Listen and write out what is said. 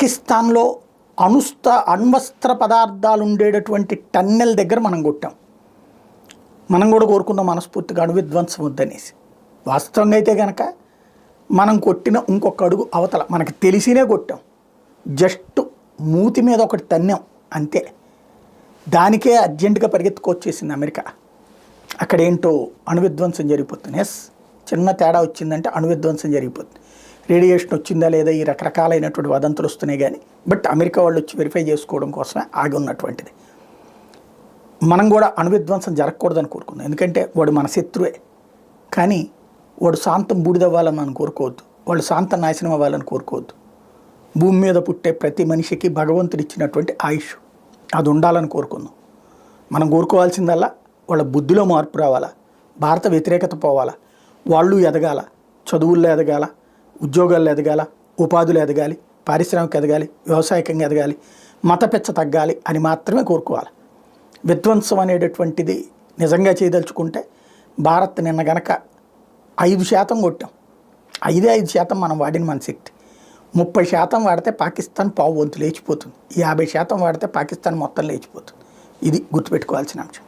పాకిస్తాన్లో అణ్వస్త్ర పదార్థాలు ఉండేటటువంటి టన్నెల్ దగ్గర మనం కొట్టాం. మనం కూడా కోరుకున్నాం మనస్ఫూర్తిగా అణు విధ్వంసం వద్దనేసి. వాస్తవంగా అయితే కనుక మనం కొట్టిన ఇంకొక అడుగు అవతల మనకు తెలిసినే కొట్టాం. జస్ట్ మూతి మీద ఒకటి తన్నాం అంతే. దానికే అర్జెంటుగా పరిగెత్తుకొచ్చేసింది అమెరికా. అక్కడేంటో అణు విధ్వంసం జరిగిపోతుంది. ఎస్, చిన్న తేడా వచ్చిందంటే అణు విధ్వంసం జరిగిపోతుంది. రేడియేషన్ వచ్చిందా లేదా ఈ రకరకాలైనటువంటి వదంతులు వస్తున్నాయి కానీ బట్ అమెరికా వాళ్ళు వచ్చి వెరిఫై చేసుకోవడం కోసమే ఆగి ఉన్నటువంటిది. మనం కూడా అణు విధ్వంసం జరగకూడదని కోరుకుందాం. ఎందుకంటే వాడు మన శత్రువే. కానీ వాడు శాంతం బూడిదవ్వాలని మనం కోరుకోవద్దు. వాళ్ళు శాంతం నాశనం అవ్వాలని కోరుకోవద్దు. భూమి మీద పుట్టే ప్రతి మనిషికి భగవంతుడు ఇచ్చినటువంటి ఆయుష్ అది ఉండాలని కోరుకుందాం. మనం కోరుకోవాల్సిందల్లా వాళ్ళ బుద్ధిలో మార్పు రావాలా, భారత వ్యతిరేకత పోవాలా, వాళ్ళు ఎదగాల, చదువుల్లో ఎదగాల, ఉద్యోగాల్లో ఎదగాల, ఉపాధులు ఎదగాలి, పారిశ్రామిక ఎదగాలి, వ్యవసాయకంగా ఎదగాలి, మత పెచ్చ తగ్గాలి అని మాత్రమే కోరుకోవాలి. విధ్వంసం అనేటటువంటిది నిజంగా చేయదలుచుకుంటే భారత్ నిన్న గనక 5% కొట్టాం. 5% మనం వాడిన మన శక్తి. 30% వాడితే పాకిస్తాన్ పావు వంతు లేచిపోతుంది. 50% వాడితే పాకిస్తాన్ మొత్తం లేచిపోతుంది. ఇది గుర్తుపెట్టుకోవాల్సిన అంశం.